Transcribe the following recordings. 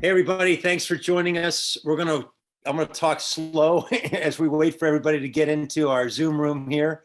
Hey everybody, thanks for joining us. I'm gonna talk slow as we wait for everybody to get into our Zoom room here.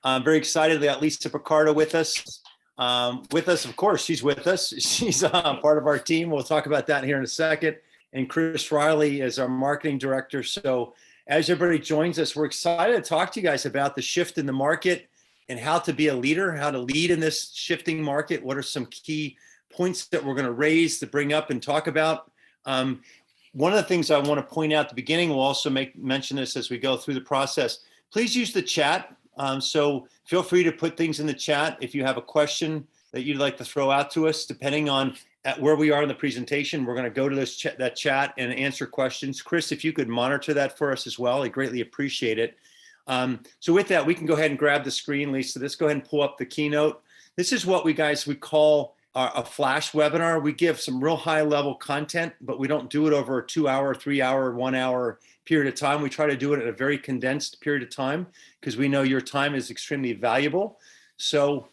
I'm very excited that Lisa Picardo with us. Of course, she's with us. She's part of our team. We'll talk about that here in a second. And Chris Riley is our marketing director. So as everybody joins us, we're excited to talk to you guys about the shift in the market and how to be a leader, how to lead in this shifting market. What are some key points that we're going to raise, to bring up and talk about? One of the things I want to point out at the beginning, we'll also mention this as we go through the process. Please use the chat. So feel free to put things in the chat if you have a question that you'd like to throw out to us. Depending on where we are in the presentation, we're going to go to that chat and answer questions. Chris, if you could monitor that for us as well, I greatly appreciate it. So with that, we can go ahead and grab the screen, Lisa. Let's go ahead and pull up the keynote. This is what we call a flash webinar. We give some real high level content, but we don't do it over a 2 hour, 3 hour, 1 hour period of time. We try to do it in a very condensed period of time because we know your time is extremely valuable. So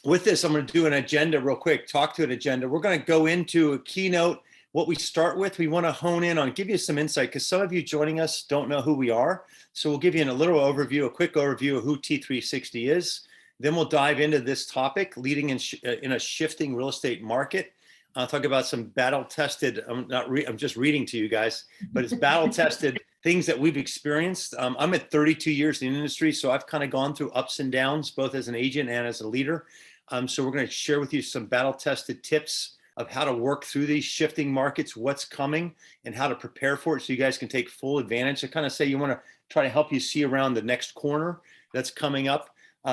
with this, I'm going to do an agenda real quick, talk to an agenda. We're going to go into a keynote. What we start with, we want to hone in on, give you some insight, because some of you joining us don't know who we are. So we'll give you a little overview, a quick overview of who T360 is. Then we'll dive into this topic, leading in a shifting real estate market. I'll talk about some battle-tested, I'm just reading to you guys, but it's battle-tested things that we've experienced. I'm at 32 years in the industry, so I've kind of gone through ups and downs, both as an agent and as a leader. So we're going to share with you some battle-tested tips of how to work through these shifting markets, what's coming, and how to prepare for it so you guys can take full advantage. I kind of say you want to try to help you see around the next corner that's coming up.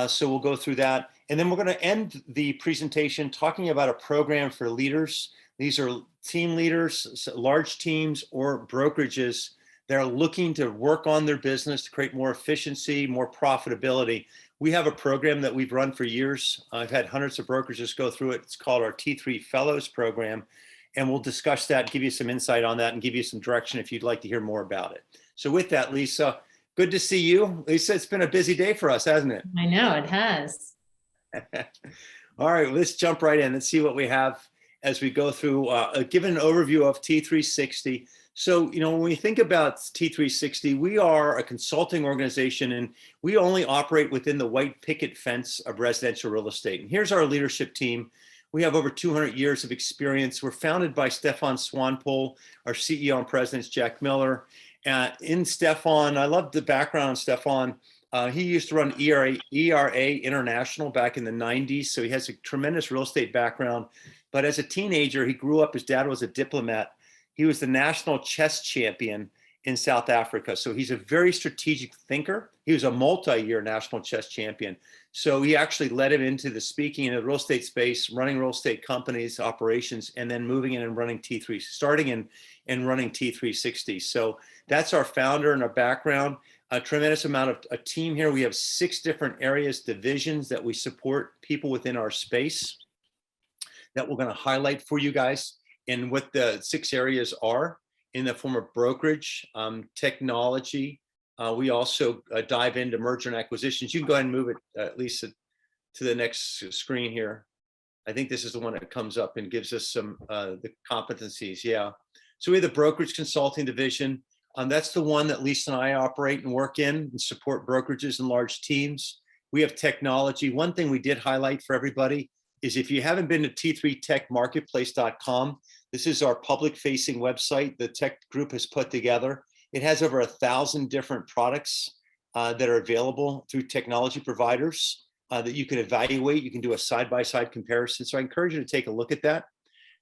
So we'll go through that. And then we're going to end the presentation talking about a program for leaders. These are team leaders, large teams, or brokerages that are looking to work on their business to create more efficiency, more profitability. We have a program that we've run for years. I've had hundreds of brokerages go through it. It's called our T3 Fellows program. And we'll discuss that, give you some insight on that, and give you some direction if you'd like to hear more about it. So with that, Lisa, good to see you. Lisa, it's been a busy day for us, hasn't it? I know it has. All right, let's jump right in and see what we have as we go through, give an overview of T360. So, when we think about T360, we are a consulting organization and we only operate within the white picket fence of residential real estate. And here's our leadership team. We have over 200 years of experience. We're founded by Stefan Swanpole, our CEO and president, Jack Miller. In Stefan, I love the background on Stefan. He used to run ERA International back in the 90s, so he has a tremendous real estate background. But as a teenager, he grew up, his dad was a diplomat. He was the national chess champion in South Africa. So he's a very strategic thinker. He was a multi-year national chess champion. So he actually led him into the speaking in the real estate space, running real estate companies, operations, and then moving in and running T3, starting in and running T360. So that's our founder and our background. A tremendous amount of a team here. We have 6 different areas, divisions that we support people within our space that we're going to highlight for you guys, and what the 6 areas are in the form of brokerage, technology. We also dive into merger and acquisitions. You can go ahead and move it, Lisa, to the next screen here. I think this is the one that comes up and gives us some the competencies. Yeah. So we have the brokerage consulting division. That's the one that Lisa and I operate and work in and support brokerages and large teams. We have technology. One thing we did highlight for everybody is if you haven't been to t3techmarketplace.com, this is our public-facing website the tech group has put together. It has over 1,000 different products that are available through technology providers that you can evaluate. You can do a side-by-side comparison. So I encourage you to take a look at that.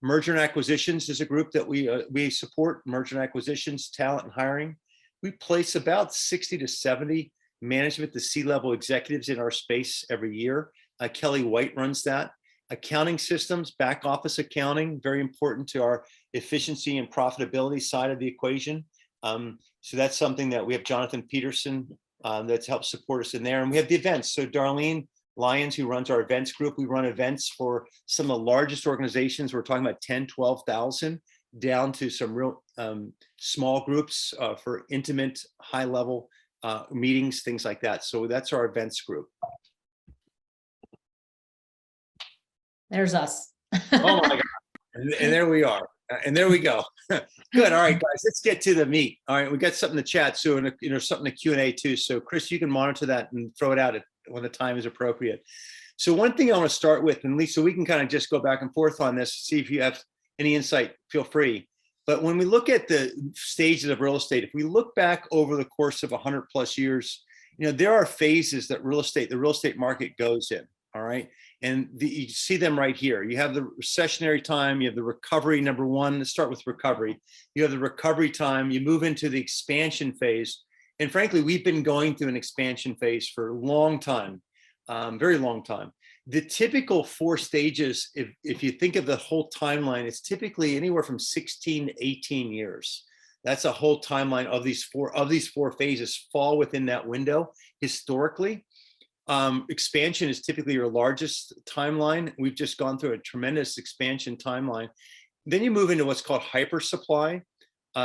Merger and acquisitions is a group that we support. Merger and acquisitions, talent and hiring. We place about 60 to 70 management to C-level executives in our space every year. Kelly White runs that. Accounting systems, back office accounting, very important to our efficiency and profitability side of the equation. So that's something that we have Jonathan Peterson that's helped support us in there. And we have the events. So Darlene Lyons, who runs our events group, we run events for some of the largest organizations. We're talking about 10, 12,000 down to some real small groups for intimate, high level meetings, things like that. So that's our events group. There's us. Oh my God. And there we are. And there we go. Good. All right, guys, let's get to the meat. All right, we got something to chat soon, something to Q&A too. So Chris, you can monitor that and throw it out when the time is appropriate. So one thing I want to start with, and Lisa, we can kind of just go back and forth on this, see if you have any insight, feel free. But when we look at the stages of real estate, if we look back over the course of 100 plus years, there are phases that the real estate market goes in. All right. And you see them right here. You have the recessionary time, you have the recovery, number one. Let's start with recovery. You have the recovery time, you move into the expansion phase. And frankly, we've been going through an expansion phase for a long time, very long time. The typical 4 stages, if you think of the whole timeline, it's typically anywhere from 16 to 18 years. That's a whole timeline of these four phases fall within that window historically. Expansion is typically your largest timeline. We've just gone through a tremendous expansion timeline. Then you move into what's called hyper supply.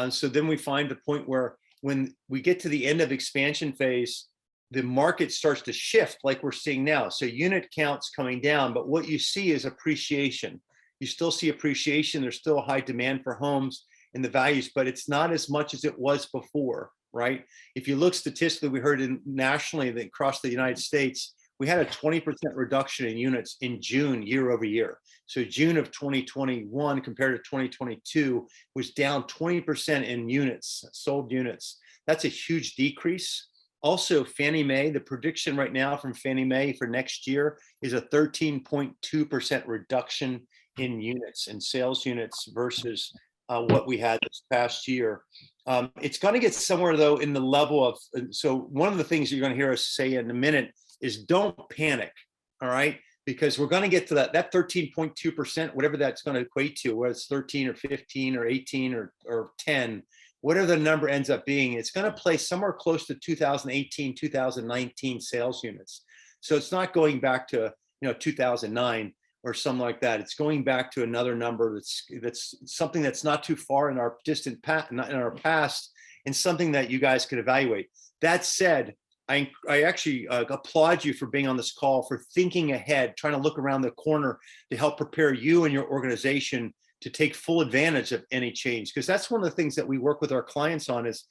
So then we find the point where when we get to the end of expansion phase, the market starts to shift like we're seeing now. So unit counts coming down, but what you see is appreciation. You still see appreciation. There's still a high demand for homes and the values, but it's not as much as it was before. Right? If you look statistically, we heard nationally that across the United States, we had a 20% reduction in units in June year over year. So June of 2021 compared to 2022 was down 20% in units, sold units. That's a huge decrease. Also, Fannie Mae, the prediction right now from Fannie Mae for next year is a 13.2% reduction in units and sales units versus what we had this past year. It's going to get somewhere though in the level of, so one of the things you're going to hear us say in a minute is don't panic, all right? Because we're going to get to that 13.2%, whatever that's going to equate to, whether it's 13 or 15 or 18 or 10, whatever the number ends up being, it's going to place somewhere close to 2018, 2019 sales units. So it's not going back to 2009 or something like that. It's going back to another number that's something that's not too far in our distant past, not in our past, and something that you guys could evaluate. That said, I actually applaud you for being on this call, for thinking ahead, trying to look around the corner to help prepare you and your organization to take full advantage of any change. Because that's one of the things that we work with our clients on is,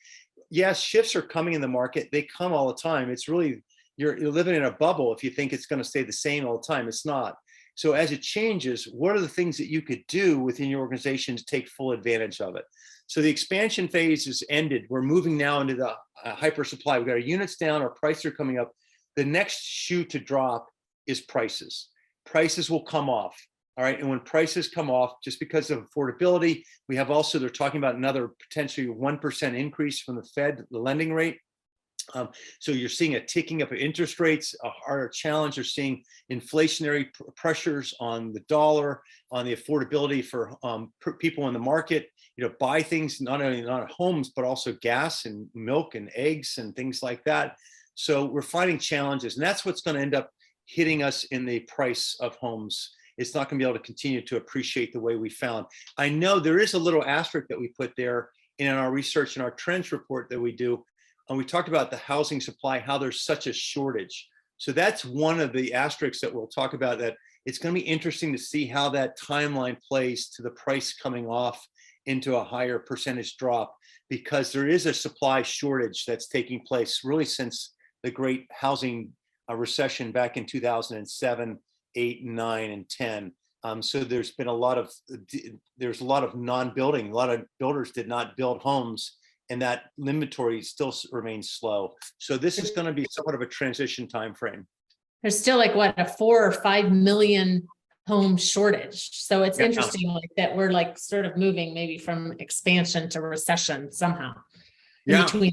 yes, shifts are coming in the market. They come all the time. It's really, you're living in a bubble if you think it's going to stay the same all the time. It's not. So as it changes, what are the things that you could do within your organization to take full advantage of it? So the expansion phase is ended. We're moving now into the hyper supply. We've got our units down, our prices are coming up. The next shoe to drop is prices. Prices will come off. All right. And when prices come off, just because of affordability, we have also, they're talking about another potentially 1% increase from the Fed, the lending rate. So you're seeing a ticking up of interest rates, a harder challenge. You're seeing inflationary pressures on the dollar, on the affordability for people in the market, buy things, not homes, but also gas and milk and eggs and things like that. So we're finding challenges, and that's what's going to end up hitting us in the price of homes. It's not going to be able to continue to appreciate the way we found. I know there is a little asterisk that we put there in our research and our trends report that we do. And we talked about the housing supply, how there's such a shortage. So that's one of the asterisks that we'll talk about, that it's going to be interesting to see how that timeline plays to the price coming off into a higher percentage drop, because there is a supply shortage that's taking place really since the great housing recession back in 2007, 8, 9, and 10. So there's been a lot of non-building. A lot of builders did not build homes, and that inventory still remains slow. So this is going to be somewhat of a transition time frame. There's still like what, a 4 or 5 million home shortage. So it's interesting like that we're like sort of moving maybe from expansion to recession somehow. Between.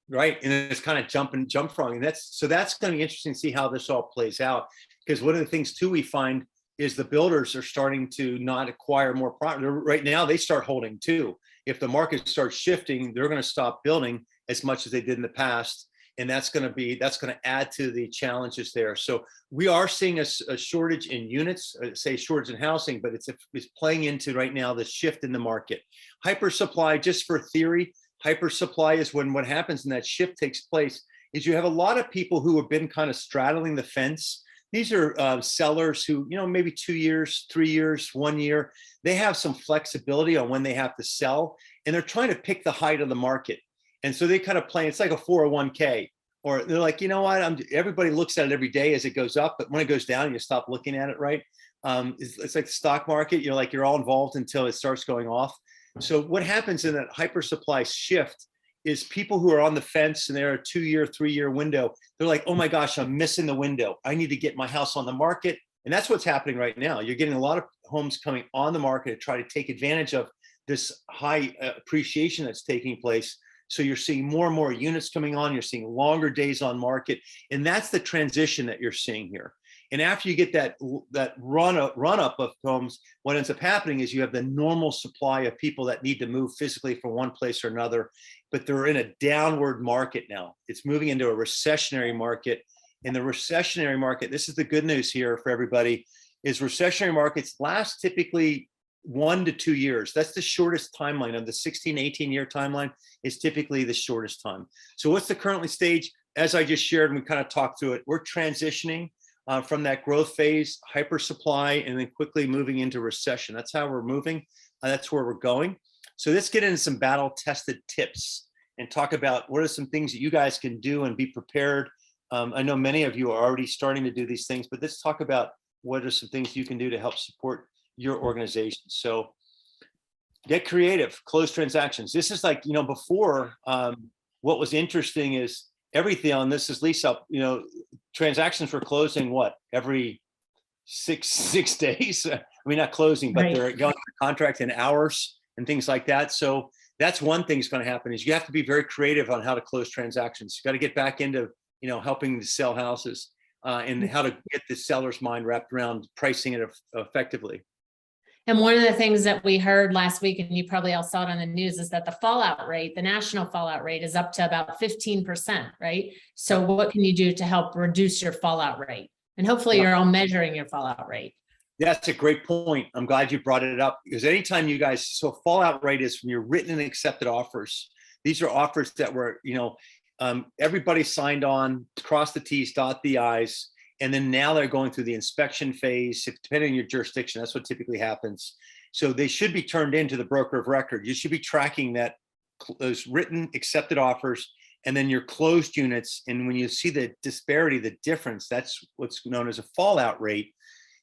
Right. And it's kind of jump frog. And that's going to be interesting to see how this all plays out. Because one of the things too we find is the builders are starting to not acquire more property. Right now they start holding too. If the market starts shifting, they're going to stop building as much as they did in the past. And that's going to add to the challenges there. So we are seeing a shortage in units, say shortage in housing, but it's playing into right now the shift in the market. Hyper supply, just for theory, hyper supply is when what happens in that shift takes place is you have a lot of people who have been kind of straddling the fence. These are sellers who, maybe 2 years, 3 years, 1 year. They have some flexibility on when they have to sell, and they're trying to pick the height of the market. And so they kind of play, it's like a 401k, or they're like, you know what, everybody looks at it every day as it goes up, but when it goes down, you stop looking at it, right? It's like the stock market, you're all involved until it starts going off. So what happens in that hyper supply shift is people who are on the fence and they're a 2 year, 3 year window. They're like, oh my gosh, I'm missing the window. I need to get my house on the market. And that's what's happening right now. You're getting a lot of homes coming on the market to try to take advantage of this high appreciation that's taking place. So you're seeing more and more units coming on. You're seeing longer days on market. And that's the transition that you're seeing here. And after you get that run up of homes, what ends up happening is you have the normal supply of people that need to move physically from one place or another, but they're in a downward market now. It's moving into a recessionary market. In the recessionary market, this is the good news here for everybody, is recessionary markets last typically 1 to 2 years. That's the shortest timeline of the 16, 18 year timeline is typically the shortest time. So what's the currently stage? As I just shared, and we kind of talked through it, we're transitioning from that growth phase, hyper supply, and then quickly moving into recession. That's how we're moving. That's where we're going. So let's get into some battle tested tips and talk about what are some things that you guys can do and be prepared. I know many of you are already starting to do these things, but let's talk about what are some things you can do to help support your organization. So get creative, close transactions. This is like, before, what was interesting is everything on this is lease up, transactions were closing every six days. I mean, not closing, but they're going to contract in hours and things like that. So that's one thing that's going to happen is you have to be very creative on how to close transactions. You got to get back into, helping to sell houses and how to get the seller's mind wrapped around pricing it effectively. And one of the things that we heard last week, and you probably all saw it on the news, is that the fallout rate, the national fallout rate is up to about 15%, right? So what can you do to help reduce your fallout rate? And hopefully you're all measuring your fallout rate. That's a great point. I'm glad you brought it up because anytime you guys, so fallout rate is from your written and accepted offers. These are offers that were, everybody signed on, cross the T's, dot the I's. And then now they're going through the inspection phase, depending on your jurisdiction. That's what typically happens. So they should be turned into the broker of record. You should be tracking those written accepted offers and then your closed units. And when you see the disparity, the difference, that's what's known as a fallout rate.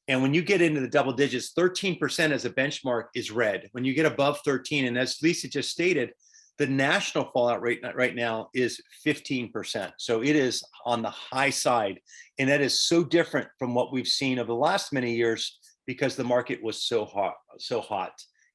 And when you get into the double digits, 13% as a benchmark is red. When you get above 13, and as Lisa just stated, the national fallout rate right now is 15%. So it is on the high side. And that is so different from what we've seen over the last many years because the market was so hot.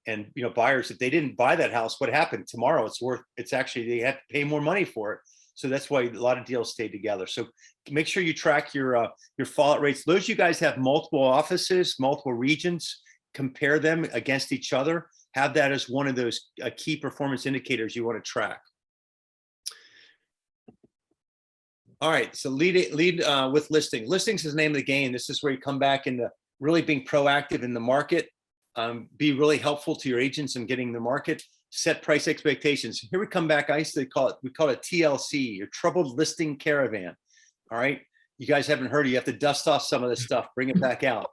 And, buyers, if they didn't buy that house, what happened? Tomorrow it's actually, they have to pay more money for it. So that's why a lot of deals stayed together. So make sure you track your fallout rates. Those of you guys have multiple offices, multiple regions, compare them against each other. Have that as one of those key performance indicators you want to track. All right, so lead with listing. Listings is the name of the game. This is where you come back into really being proactive in the market, be really helpful to your agents in getting the market, set price expectations. Here we come back. We call it TLC, your troubled listing caravan. All right, you guys haven't heard it. You have to dust off some of this stuff, bring it back out.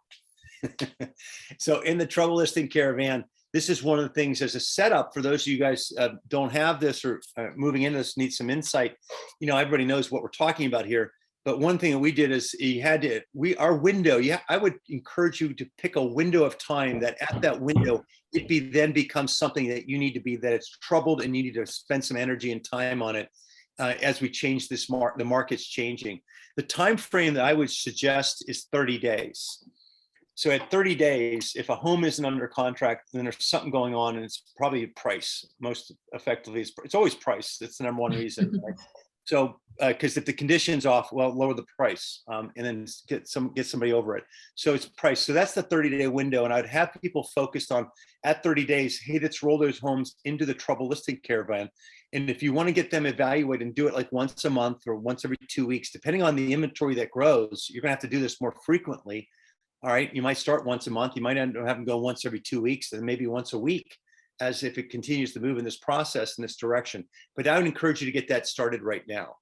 So in the trouble listing caravan, this is one of the things as a setup for those of you guys don't have this or moving into this, need some insight. Everybody knows what we're talking about here. But one thing that we did is our window. I would encourage you to pick a window of time that at that window, then becomes something that you need to be, that it's troubled and you need to spend some energy and time on it as we change this the market's changing. The time frame that I would suggest is 30 days. So at 30 days, if a home isn't under contract, then there's something going on, and it's probably price. Most effectively, it's always price. That's the number one reason. Right? So, because if the condition's off, well, lower the price, and then get somebody over it. So it's price. So that's the 30-day window, and I'd have people focused on at 30 days. Hey, let's roll those homes into the trouble listing caravan. And if you want to get them evaluated and do it like once a month or once every 2 weeks, depending on the inventory that grows, you're gonna have to do this more frequently. All right, you might start once a month. You might end up having to go once every 2 weeks, and maybe once a week, as if it continues to move in this process in this direction. But I would encourage you to get that started right now.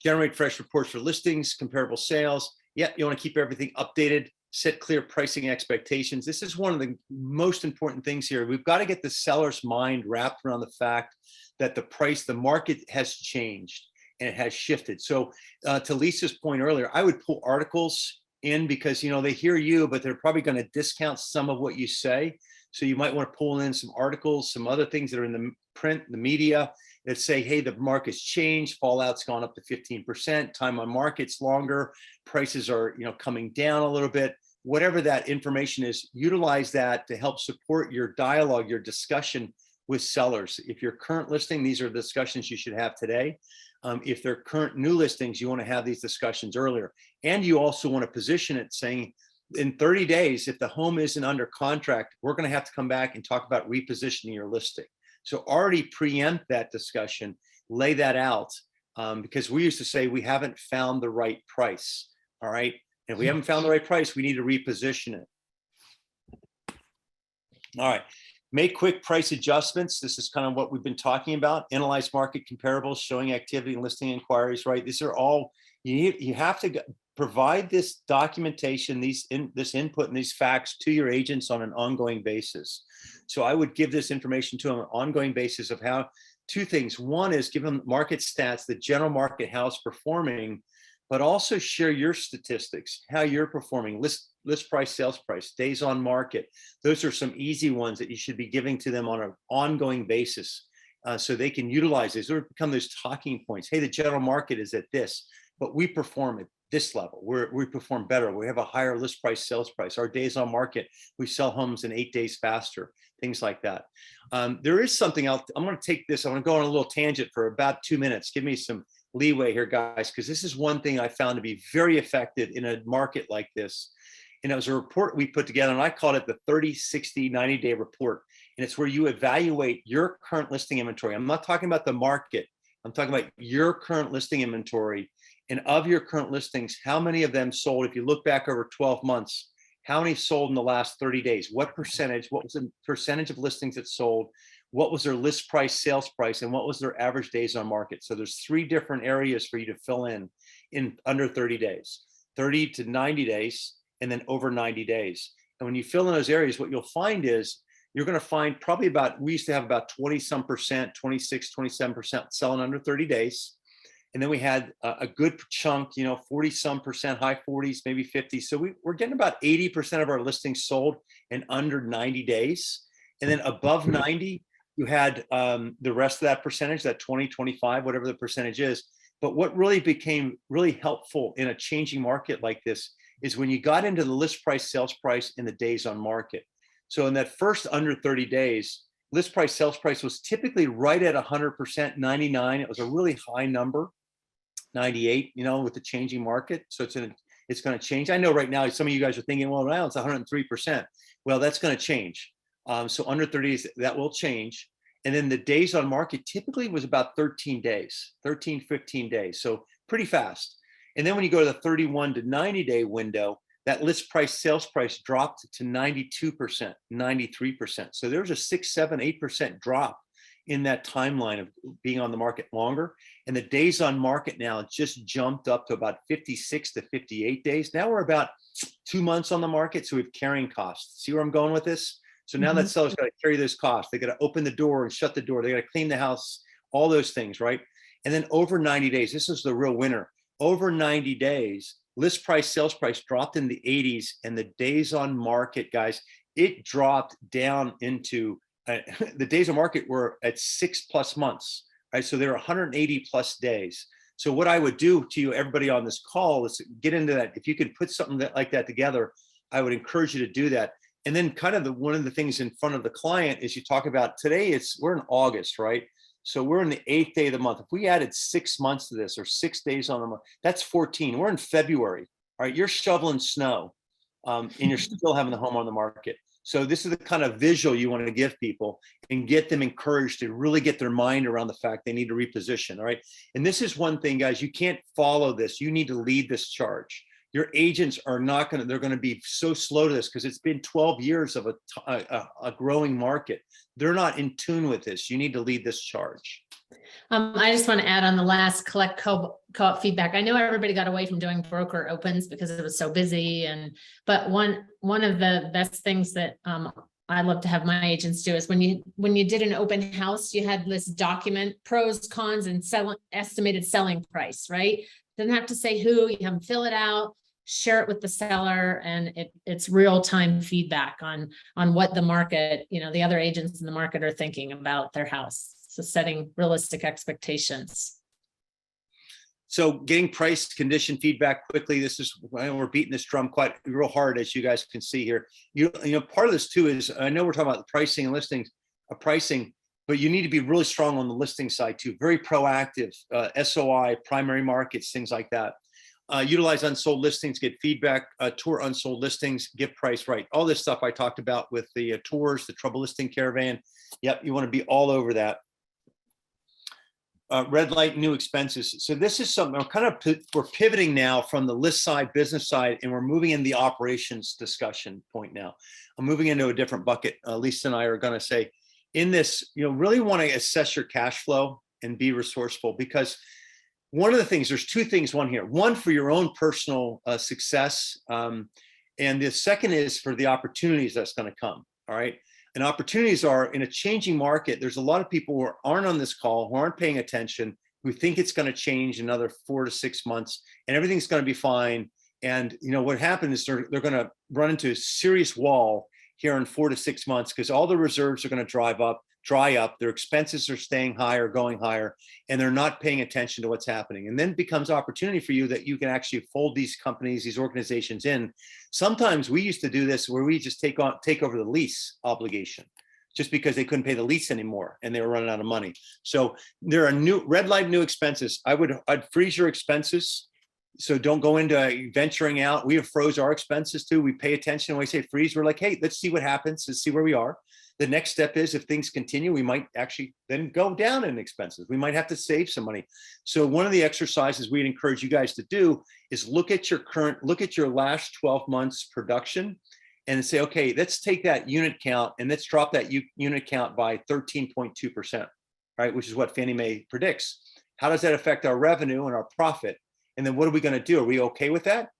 Generate fresh reports for listings, comparable sales. Yeah, you want to keep everything updated, set clear pricing expectations. This is one of the most important things here. We've got to get the seller's mind wrapped around the fact that the market has changed and it has shifted. So to Lisa's point earlier, I would pull articles in because, you know, they hear you, but they're probably going to discount some of what you say. So you might want to pull in some articles, some other things that are in the print, the media that say, hey, the market's changed, fallout's gone up to 15%, time on market's longer, prices are, you know, coming down a little bit. Whatever that information is, utilize that to help support your dialogue, your discussion with sellers. If your current listing, these are discussions you should have today. If they're current new listings, you want to have these discussions earlier. And you also want to position it saying, in 30 days, if the home isn't under contract, we're going to have to come back and talk about repositioning your listing. So already preempt that discussion, lay that out, because we used to say we haven't found the right price. All right. And if we haven't found the right price, we need to reposition it. All right. Make quick price adjustments. This is kind of what we've been talking about. Analyze market comparables, showing activity and listing inquiries, right? These are all, you have to provide this documentation, this input and these facts to your agents on an ongoing basis. So I would give this information to them on an ongoing basis of how, two things. One is give them market stats, the general market, how it's performing, but also share your statistics, how you're performing, list price, sales price, days on market. Those are some easy ones that you should be giving to them on an ongoing basis so they can utilize this or become those talking points. Hey, the general market is at this, but we perform at this level. We perform better. We have a higher list price, sales price. Our days on market, we sell homes in 8 days faster, things like that. There is something else. I'm going to take this. I'm going to go on a little tangent for about 2 minutes. Give me some leeway here, guys, because this is one thing I found to be very effective in a market like this. And it was a report we put together, and I called it the 30, 60, 90-day report. And it's where you evaluate your current listing inventory. I'm not talking about the market. I'm talking about your current listing inventory. And of your current listings, how many of them sold? If you look back over 12 months, how many sold in the last 30 days? What percentage? What was the percentage of listings that sold? What was their list price, sales price, and what was their average days on market? So there's 3 different areas for you to fill in under 30 days, 30 to 90 days, and then over 90 days. And when you fill in those areas, what you'll find is you're going to find probably about, we used to have about 20-some%, 26, 27% selling under 30 days. And then we had a good chunk, 40-some%, high 40s, maybe 50. So we're getting about 80% of our listings sold in under 90 days. And then above 90, you had the rest of that percentage, that 20, 25, whatever the percentage is. But what really became really helpful in a changing market like this is when you got into the list price, sales price, and the days on market. So in that first under 30 days, list price, sales price was typically right at 100%, 99. It was a really high number, 98, with the changing market. So it's going to change. I know right now, some of you guys are thinking, well, now it's 103%. Well, that's going to change. So under 30 days, that will change. And then the days on market typically was about 13 days, 13, 15 days. So pretty fast. And then when you go to the 31 to 90 day window, that list price, sales price dropped to 92%, 93%. So there's a 6, 7, 8% drop in that timeline of being on the market longer. And the days on market now just jumped up to about 56 to 58 days. Now we're about 2 months on the market. So we have carrying costs. See where I'm going with this? So now that seller's got to carry those costs. They got to open the door and shut the door. They got to clean the house, all those things, right? And then over 90 days, this is the real winner. Over 90 days, list price, sales price dropped in the 80s, and the days on market, guys, it dropped down into the days on market were at 6+ months, right? So they're 180+ days. So what I would do to you, everybody on this call, is get into that. If you could put something like that together, I would encourage you to do that. And then kind of one of the things in front of the client is you talk about today, we're in August, right? So we're in the 8th day of the month. If we added 6 months to this, or 6 days on the month, that's 14. We're in February, all right? You're shoveling snow and you're still having the home on the market. So this is the kind of visual you want to give people and get them encouraged to really get their mind around the fact they need to reposition, all right? And this is one thing, guys, you can't follow this. You need to lead this charge. Your agents are not going to, they're going to be so slow to this because it's been 12 years of a growing market. They're not in tune with this. You need to lead this charge. I just want to add on the last collect co-op feedback. I know everybody got away from doing broker opens because it was so busy, but one of the best things that I love to have my agents do is when you did an open house, you had this document, pros, cons, and estimated selling price, right? Doesn't have to say who, you have them fill it out, share it with the seller, and it's real-time feedback on what the market, the other agents in the market are thinking about their house. So setting realistic expectations. So getting price condition feedback quickly. This is, we're beating this drum quite real hard, as you guys can see here. You know, part of this too is, I know we're talking about the pricing and listings, pricing, but you need to be really strong on the listing side too. Very proactive, SOI, primary markets, things like that. Utilize unsold listings, get feedback, tour unsold listings, get price right. All this stuff I talked about with the tours, the trouble listing caravan. Yep, you want to be all over that. Red light, new expenses. So this is something we're pivoting now from the list side, business side, and we're moving in the operations discussion point now. I'm moving into a different bucket. Lisa and I are going to say in this, really want to assess your cash flow and be resourceful, because one of the things, there's two things, one for your own personal success. And the second is for the opportunities that's going to come. All right. And opportunities are in a changing market. There's a lot of people who aren't on this call, who aren't paying attention, who think it's going to change another 4 to 6 months and everything's going to be fine. And what happened is they're going to run into a serious wall here in 4 to 6 months, because all the reserves are going to dry up, their expenses are staying higher, going higher, and they're not paying attention to what's happening. And then it becomes opportunity for you that you can actually fold these companies, these organizations in. Sometimes we used to do this where we just take over the lease obligation just because they couldn't pay the lease anymore and they were running out of money. So there are new red light, new expenses. I'd freeze your expenses. So don't go into venturing out. We have froze our expenses too. We pay attention. When we say freeze, we're like, hey, let's see what happens. Let's see where we are. The next step is, if things continue, we might actually then go down in expenses. We might have to save some money. So one of the exercises we'd encourage you guys to do is look at your last 12 months production and say, okay, let's take that unit count and let's drop that unit count by 13.2%, right? Which is what Fannie Mae predicts. How does that affect our revenue and our profit? And then what are we going to do? Are we okay with that?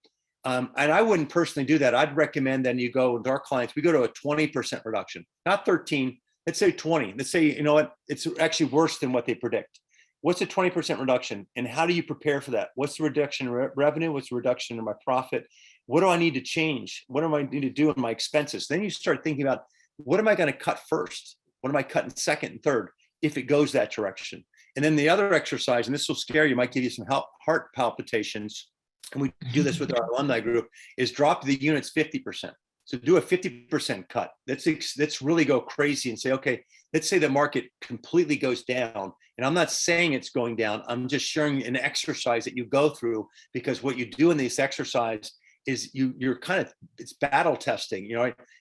And I wouldn't personally do that. I'd recommend then you go with our clients, we go to a 20% reduction, not 13, let's say 20. Let's say, you know what, it's actually worse than what they predict. What's a 20% reduction? And how do you prepare for that? What's the reduction in revenue? What's the reduction in my profit? What do I need to change? What do I need to do in my expenses? Then you start thinking about, what am I going to cut first? What am I cutting second and third if it goes that direction? And then the other exercise, and this will scare you, might give you some heart palpitations, and we do this with our alumni group, is drop the units 50%. So do a 50% cut. Let's really go crazy and say, okay, let's say the market completely goes down. And I'm not saying it's going down. I'm just sharing an exercise that you go through, because what you do in this exercise is it's battle testing,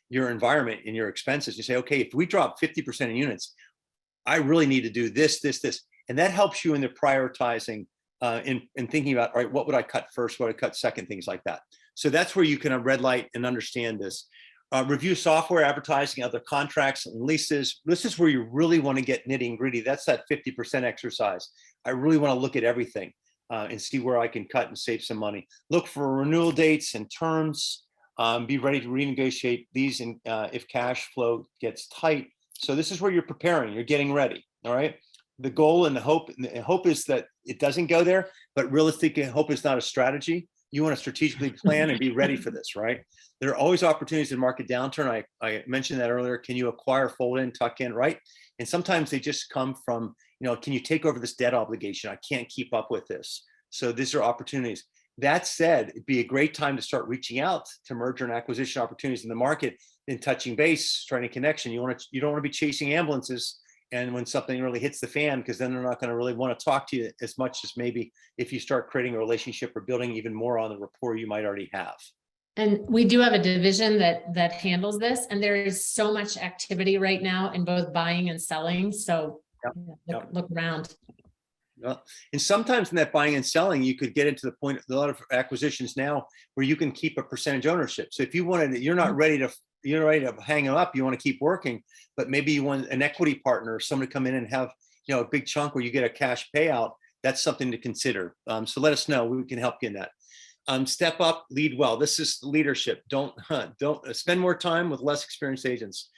your environment and your expenses. You say, okay, if we drop 50% in units, I really need to do this. And that helps you in the prioritizing in thinking about, all right, what would I cut first? What would I cut second? Things like that. So that's where you can red light and understand this. Review software, advertising, other contracts and leases. This is where you really want to get nitty and gritty. That's that 50% exercise. I really want to look at everything and see where I can cut and save some money. Look for renewal dates and terms. Be ready to renegotiate these if cash flow gets tight. So this is where you're preparing. You're getting ready. All right. The goal and the hope is that it doesn't go there, but realistically, hope is not a strategy. You want to strategically plan and be ready for this, right? There are always opportunities in market downturn. I mentioned that earlier. Can you acquire, fold in, tuck in, right? And sometimes they just come from, can you take over this debt obligation? I can't keep up with this. So these are opportunities. That said, it'd be a great time to start reaching out to merger and acquisition opportunities in the market, and touching base, trying a connection. You don't want to be chasing ambulances. And when something really hits the fan, because then they're not going to really want to talk to you as much as maybe if you start creating a relationship or building even more on the rapport you might already have. And we do have a division that handles this, and there is so much activity right now in both buying and selling. So look around. Well, and sometimes in that buying and selling, you could get into the point, a lot of acquisitions now where you can keep a percentage ownership. So if you wanted, you're ready to hang them up, you want to keep working, but maybe you want an equity partner or someone to come in and have a big chunk where you get a cash payout, that's something to consider. So let us know. We can help you in that. Step up, lead well. This is leadership. Don't spend more time with less experienced agents.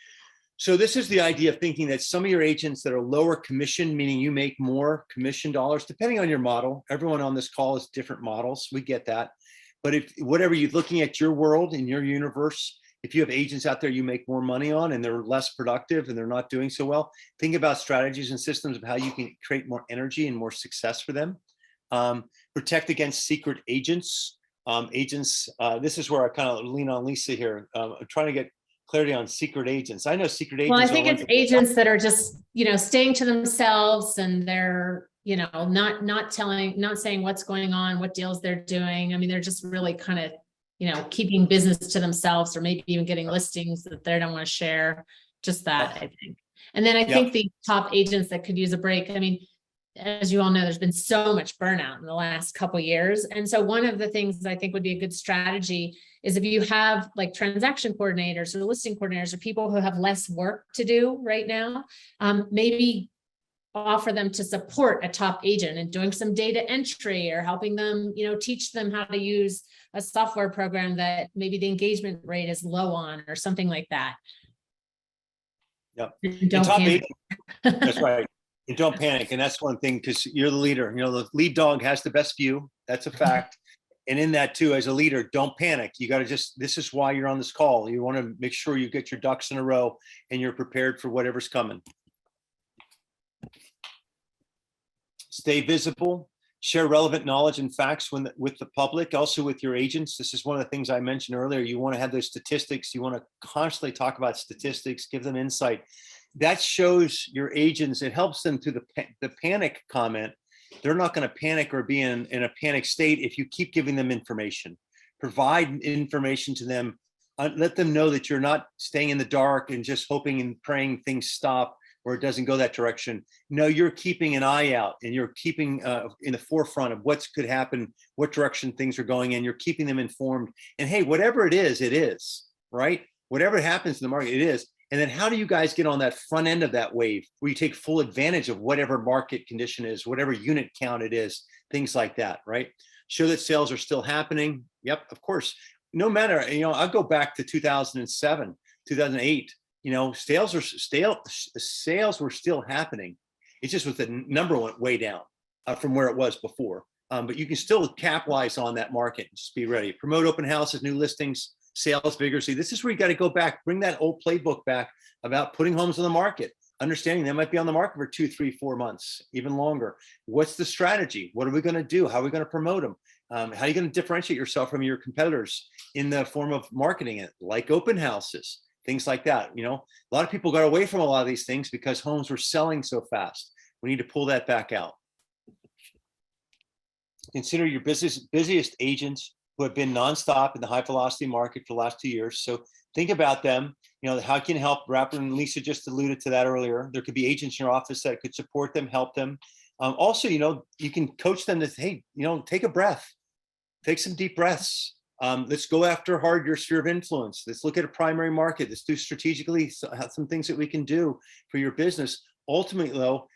So this is the idea of thinking that some of your agents that are lower commission, meaning you make more commission dollars, depending on your model. Everyone on this call is different models. We get that. But if whatever you're looking at your world, in your universe, if you have agents out there you make more money on and they're less productive and they're not doing so well, think about strategies and systems of how you can create more energy and more success for them. Protect against secret agents. This is where I kind of lean on Lisa here. I'm trying to get clarity on secret agents. I know secret agents. Well, I think it's agents that are just, staying to themselves, and they're, not saying what's going on, what deals they're doing. I mean, they're just really kind of, keeping business to themselves, or maybe even getting listings that they don't want to share. Just that, I think. And then I think the top agents that could use a break. I mean, as you all know, there's been so much burnout in the last couple of years. And so one of the things I think would be a good strategy is if you have like transaction coordinators or listing coordinators or people who have less work to do right now, maybe offer them to support a top agent and doing some data entry, or helping them, teach them how to use a software program that maybe the engagement rate is low on, or something like that. Yep. Don't panic. That's right. And don't panic. And that's one thing, because you're the leader. The lead dog has the best view. That's a fact. And in that too, as a leader, don't panic. You got to this is why you're on this call. You want to make sure you get your ducks in a row and you're prepared for whatever's coming. Stay visible. Share relevant knowledge and facts with the public, also with your agents. This is one of the things I mentioned earlier. You want to have those statistics. You want to constantly talk about statistics, give them insight. That shows your agents, it helps them through the panic comment. They're not going to panic or be in a panic state if you keep giving them information. Provide information to them. Let them know that you're not staying in the dark and just hoping and praying things stop or it doesn't go that direction. No, you're keeping an eye out, and you're keeping in the forefront of what could happen, what direction things are going in. You're keeping them informed. And hey, whatever it is, right? Whatever happens in the market, it is. And then how do you guys get on that front end of that wave where you take full advantage of whatever market condition is, whatever unit count it is, things like that, right? Show that sales are still happening. Yep, of course. No matter, I'll go back to 2007, 2008. Sales were still happening. It's just with the number went way down from where it was before. But you can still capitalize on that market. Just be ready. Promote open houses, new listings, sales vigorously. This is where you got to go back, bring that old playbook back about putting homes on the market, understanding they might be on the market for 2, 3, 4 months, even longer. What's the strategy? What are we going to do? How are we going to promote them? How are you going to differentiate yourself from your competitors in the form of marketing it, like open houses, things like that? A lot of people got away from a lot of these things because homes were selling so fast. We need to pull that back out. Consider your busiest agents who have been nonstop in the high velocity market for the last 2 years. So think about them. How can you help? Rapper and Lisa just alluded to that earlier. There could be agents in your office that could support them, help them. Also, you can coach them to, hey, take a breath, take some deep breaths. Let's go after hard your sphere of influence. Let's look at a primary market. Let's do strategically some things that we can do for your business. Ultimately, though,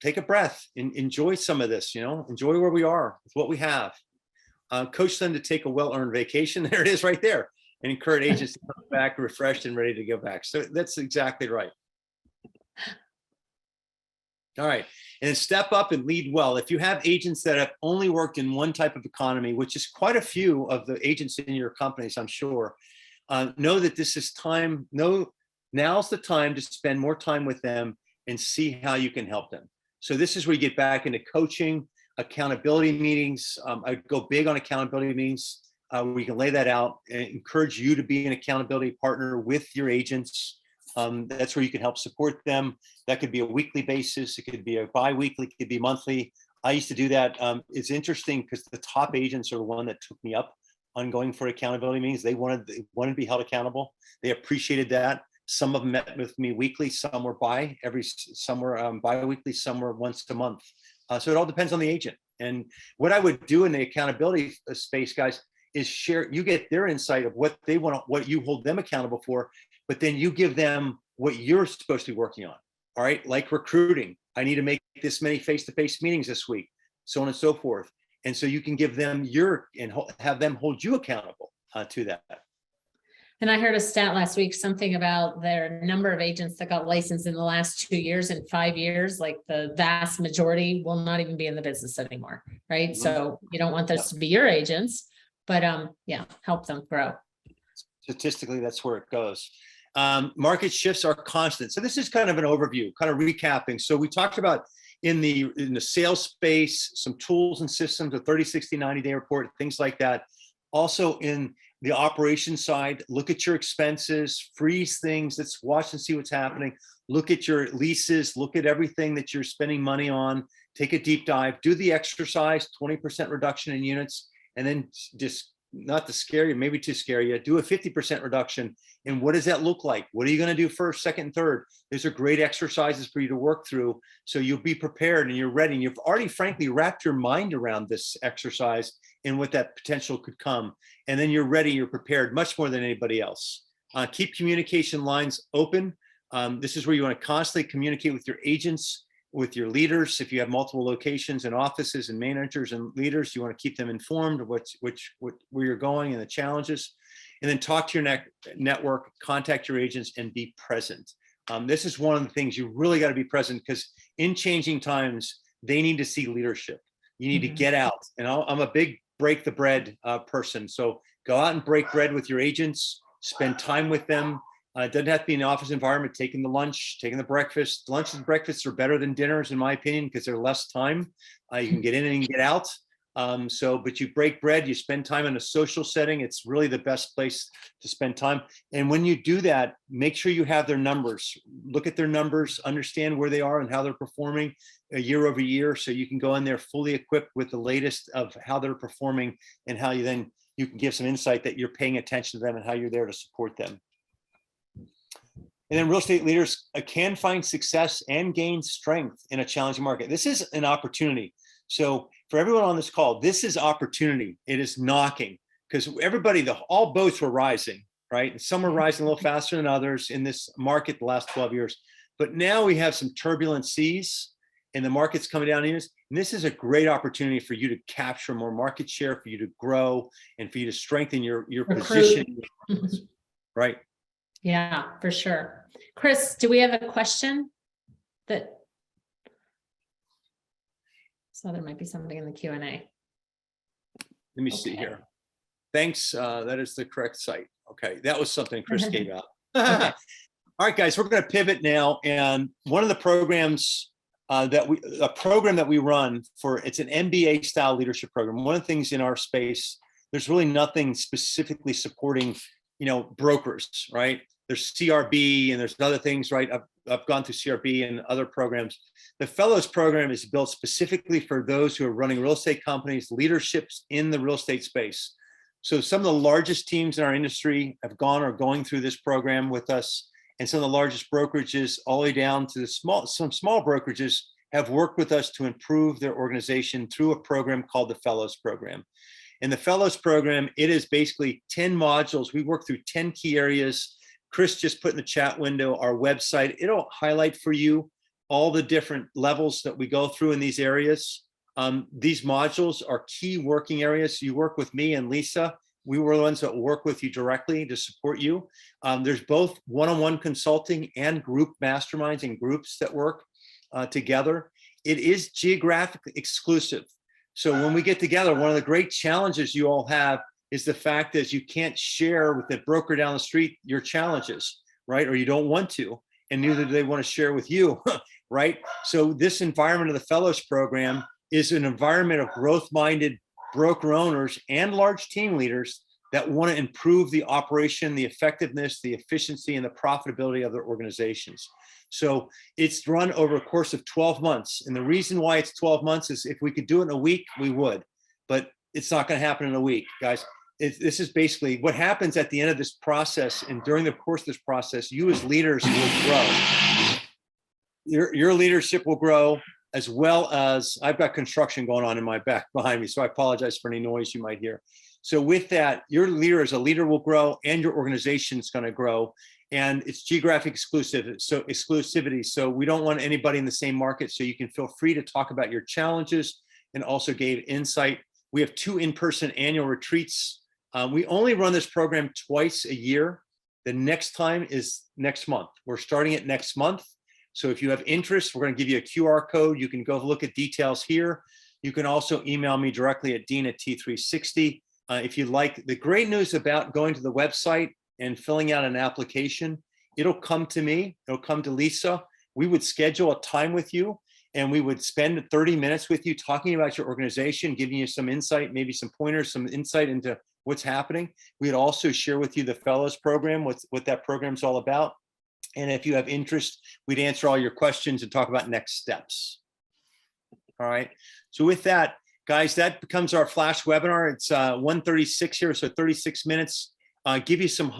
take a breath and enjoy some of this. Enjoy where we are with what we have. Coach them to take a well-earned vacation. There it is right there. And encourage agents to come back refreshed and ready to go back. So that's exactly right. All right. And then step up and lead well. If you have agents that have only worked in one type of economy, which is quite a few of the agents in your companies, I'm sure, know that this is time. Now's the time to spend more time with them and see how you can help them. So this is where you get back into coaching, accountability meetings. I go big on accountability meetings. We can lay that out and encourage you to be an accountability partner with your agents. That's where you can help support them. That could be a weekly basis. It could be a bi-weekly, it could be monthly. I used to do that. It's interesting because the top agents are the one that took me up on going for accountability meetings. They wanted to be held accountable. They appreciated that. Some of them met with me weekly. Some were bi-weekly. Some were once a month. So it all depends on the agent. And what I would do in the accountability space, guys, is share. You get their insight of what they want, what you hold them accountable for, but then you give them what you're supposed to be working on. All right, like recruiting. I need to make this many face-to-face meetings this week, so on and so forth. And so you can give them have them hold you accountable to that. And I heard a stat last week, something about their number of agents that got licensed in the last 2 years and 5 years, like the vast majority will not even be in the business anymore, right? Mhm. So you don't want those to be your agents, but yeah, help them grow. Statistically, that's where it goes. Market shifts are constant. So this is kind of an overview, kind of recapping. So we talked about in the sales space, some tools and systems, a 30, 60, 90-day report, things like that. Also in the operations side, look at your expenses, freeze things, let's watch and see what's happening. Look at your leases, look at everything that you're spending money on, take a deep dive, do the exercise, 20% reduction in units, and then just, not to scare you, maybe to scare you, do a 50% reduction. And what does that look like? What are you going to do first, second, and third? These are great exercises for you to work through. So you'll be prepared and you're ready. And you've already, frankly, wrapped your mind around this exercise and what that potential could come. And then you're ready, you're prepared much more than anybody else. Keep communication lines open. This is where you want to constantly communicate with your agents, with your leaders. If you have multiple locations and offices and managers and leaders, you want to keep them informed of where you're going and the challenges. And then talk to your network, contact your agents, and be present. This is one of the things you really got to be present, because in changing times, they need to see leadership. You need to get out. And I'm a big break the bread person. So go out and break bread with your agents, spend time with them. It doesn't have to be an office environment, taking the lunch, taking the breakfast. Lunches and breakfasts are better than dinners, in my opinion, because they're less time. You can get in and get out. But you break bread, you spend time in a social setting. It's really the best place to spend time. And when you do that, make sure you have their numbers. Look at their numbers, understand where they are and how they're performing year over year. So you can go in there fully equipped with the latest of how they're performing, and how you can give some insight that you're paying attention to them and how you're there to support them. And then real estate leaders can find success and gain strength in a challenging market. This is an opportunity. So for everyone on this call, this is opportunity. It is knocking, because everybody, all boats were rising, right? And some are rising a little faster than others in this market the last 12 years. But now we have some turbulent seas and the market's coming down. And this is a great opportunity for you to capture more market share, for you to grow, and for you to strengthen your position. Right. Yeah, for sure. Chris, do we have a question so there might be something in the Q&A. Let me see here. Thanks. That is the correct site. Okay. That was something Chris gave out. Okay. All right, guys, we're going to pivot now. And one of the programs a program that we run it's an MBA style leadership program. One of the things in our space, there's really nothing specifically supporting, brokers, right? There's CRB and there's other things, right? I've gone through CRB and other programs. The Fellows program is built specifically for those who are running real estate companies, leaderships in the real estate space. So some of the largest teams in our industry have gone or going through this program with us. And some of the largest brokerages, all the way down to some small brokerages, have worked with us to improve their organization through a program called the Fellows program. And the Fellows program, it is basically 10 modules. We work through 10 key areas. Chris just put in the chat window our website. It'll highlight for you all the different levels that we go through in these areas. These modules are key working areas. You work with me and Lisa. We were the ones that work with you directly to support you. There's both one-on-one consulting and group masterminds and groups that work together. It is geographically exclusive. So when we get together, one of the great challenges you all have is the fact that you can't share with the broker down the street your challenges, right? Or you don't want to, and neither do they want to share with you, right? So this environment of the Fellows program is an environment of growth-minded broker owners and large team leaders that want to improve the operation, the effectiveness, the efficiency, and the profitability of their organizations. So it's run over a course of 12 months. And the reason why it's 12 months is if we could do it in a week, we would, but it's not going to happen in a week, guys. This is basically what happens at the end of this process. And during the course of this process, you as leaders will grow. Your leadership will grow, as well as I've got construction going on in my back behind me. So I apologize for any noise you might hear. So with that, your leader as a leader will grow and your organization is going to grow. And it's geographic exclusivity. So we don't want anybody in the same market. So you can feel free to talk about your challenges and also gave insight. We have 2 in-person annual retreats. We only run this program twice a year. The next time is next month. We're starting it next month. So if you have interest, we're going to give you a QR code. You can go look at details here. You can also email me directly at dean@t360. If you like. The great news about going to the website and filling out an application, it'll come to me, it'll come to Lisa. We would schedule a time with you and we would spend 30 minutes with you talking about your organization, giving you some insight, maybe some pointers, some insight into what's happening. We'd also share with you the Fellows Program, what that program's all about. And if you have interest, we'd answer all your questions and talk about next steps. All right, so with that, guys, that becomes our flash webinar. It's 1:36 here, so 36 minutes. Give you some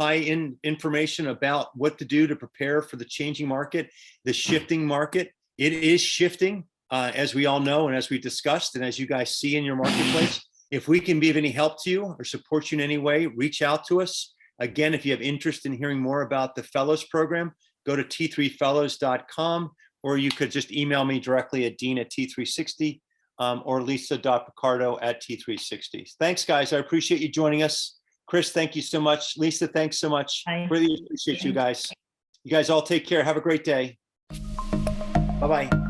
information about what to do to prepare for the changing market, the shifting market. It is shifting, as we all know, and as we discussed, and as you guys see in your marketplace. If we can be of any help to you or support you in any way, reach out to us. Again, if you have interest in hearing more about the Fellows Program, go to t3fellows.com, or you could just email me directly at dean@t360. Or lisa.picardo@t360. Thanks, guys. I appreciate you joining us. Chris, thank you so much. Lisa, thanks so much. Bye. Really appreciate you guys. You guys all take care. Have a great day. Bye-bye.